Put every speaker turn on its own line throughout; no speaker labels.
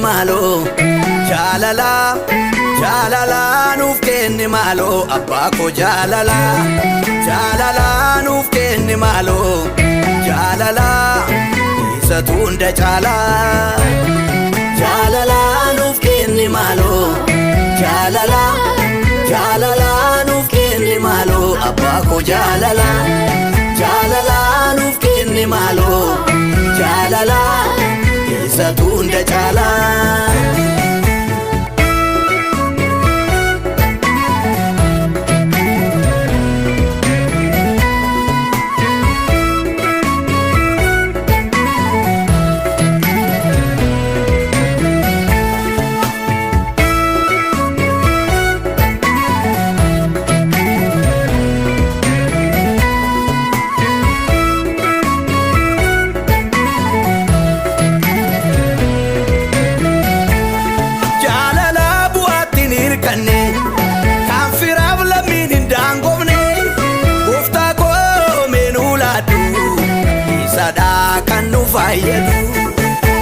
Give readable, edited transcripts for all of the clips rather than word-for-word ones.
malo jalala jalala nuuf kenni malo abba ko jalala jalala nuuf kenni malo jalala isa tunda chala jalala nuuf kenni malo jalala jalala nuuf kenni malo abba ko jalala jalala nuuf kenni malo jalala isa tunda chala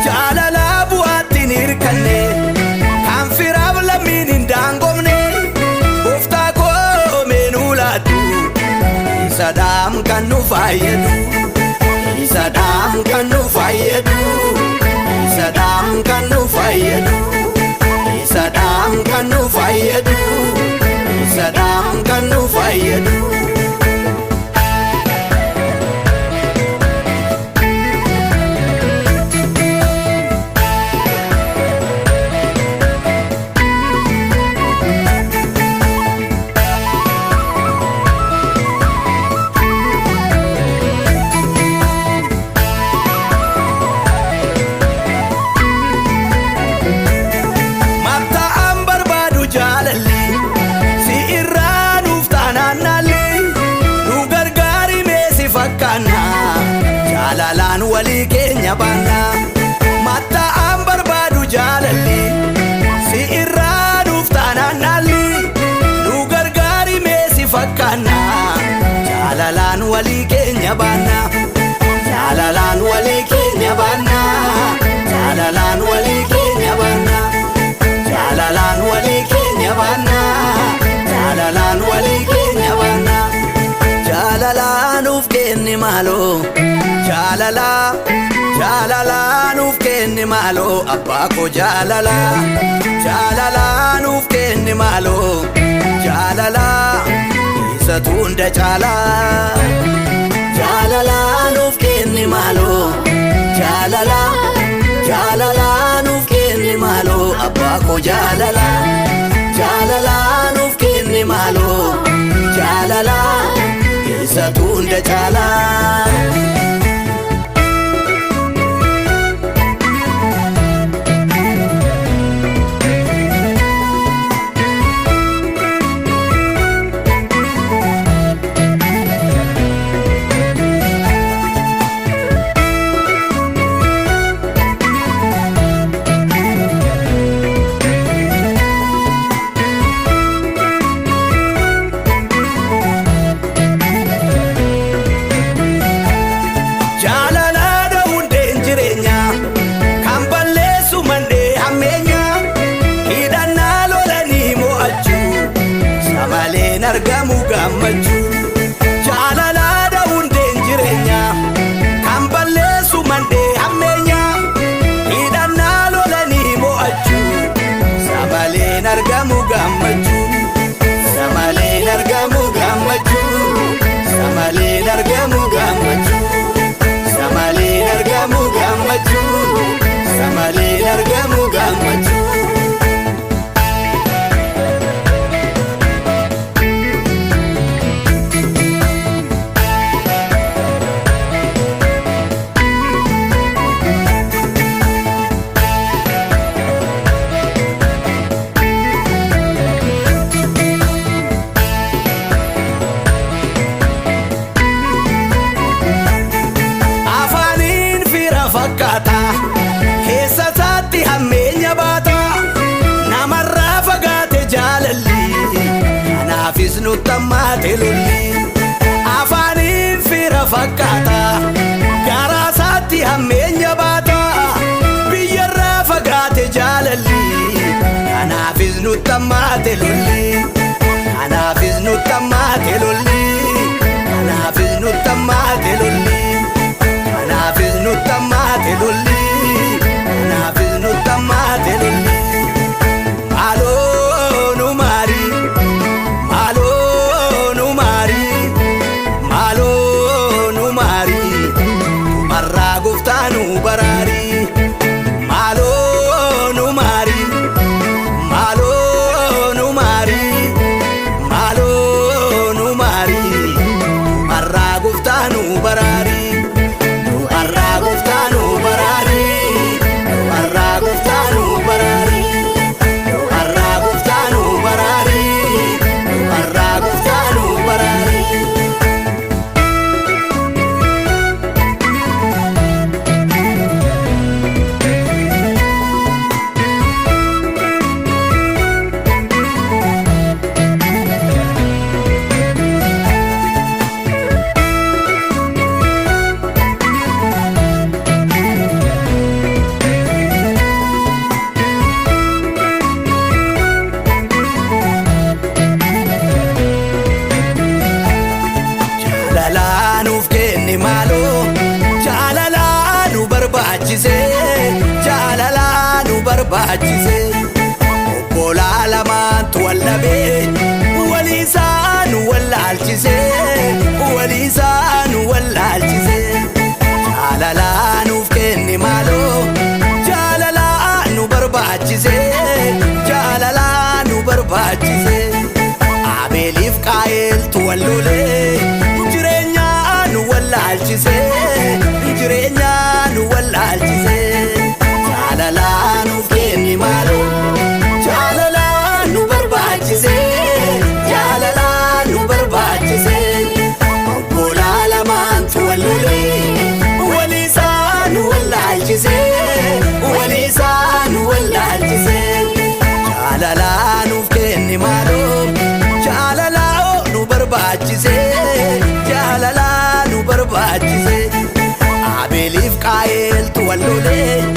jalala buatin irkanne kan firab lamin indangomne ufta ko menulatu sadam kan nu fayedu sadam kan nu fayedu sadam kan nu fayedu sadam kan nu fayedu sadam kan nu fayedu jalalan wali kenya bana mata ambar badu jalali si irranu ftananali nu gargari mesi fakana jalalan wali kenya bana jalalan wali kenya bana jalalan wali kenya bana jalalan wali kenya bana jalalan wali kenya bana jalalan uf kenni malo jalala jalala nuuf kenni malo abba ko jalala jalala nuuf kenni malo jalala isa tunda chala jalala nuuf kenni malo jalala jalala nuuf kenni malo abba ko jalala jalala nuuf kenni malo jalala isa tunda chala argamu gammaju jalala da unden jirenya kan ballesu mande hammenya idan nalolani mo aju samale nargamu gammaju samale nargamu gammaju samale nargamu gammaju samale nargamu gammaju samale nargamu gammaju nu tamate lulli afanin fira fakata garasati hammenya bata biyarra fagate ja nutti hammaate lolli. Kanaafis nutti hammaate lolli. Kanaafis nutti hammaate lolli. Kanaafis nutti hammaate lolli. Kanaafis nutti hammaate lolli. Maaloo nu maari. Maaloo nu maari. Maaloo nu maari. Marraa gooftaa nu baraari. Maaloo nu maari. Maaloo nu maari. Maaloo nu maari. Marraa gooftaa nu baraari. Marraa gooftaa nu baraari. Marraa gooftaa nu baraari. Marraa gooftaa nu baraari. Marraa gooftaa nu baraari. Jaalalaa nuuf kenni maaloo. Jaalalaa nu barbaachise. Jaalalaa nu barbaachise. Obbolaa lamaantu wal dhabee waliisaa nu wallaalchise. Waliisaa nu wallaalchise. Jaalalaa nuuf kenni maaloo. Jaalalaa nu barbaachise. Jaalalaa nu barbaachise. Abeeliif Qaayeltu wal lolee. Jireenyaa nu wallaalchise. Jireenyaa nu wallaalchise. Jaalalaa nuuf kenni maaloo. Jaalalaa nu barbaachise. Jaalalaa nu barbaachise. Obbolaa lamaantu wal lolee. Waliisaa nu wallaalchise. Waliisaa nu wallaalchise. Jaalalaa nuuf kenni maaloo. Jaalalaa nu barbaachise. Jaalalaa nu barbaachise. Abeeliif Qaayeltu wal lolee.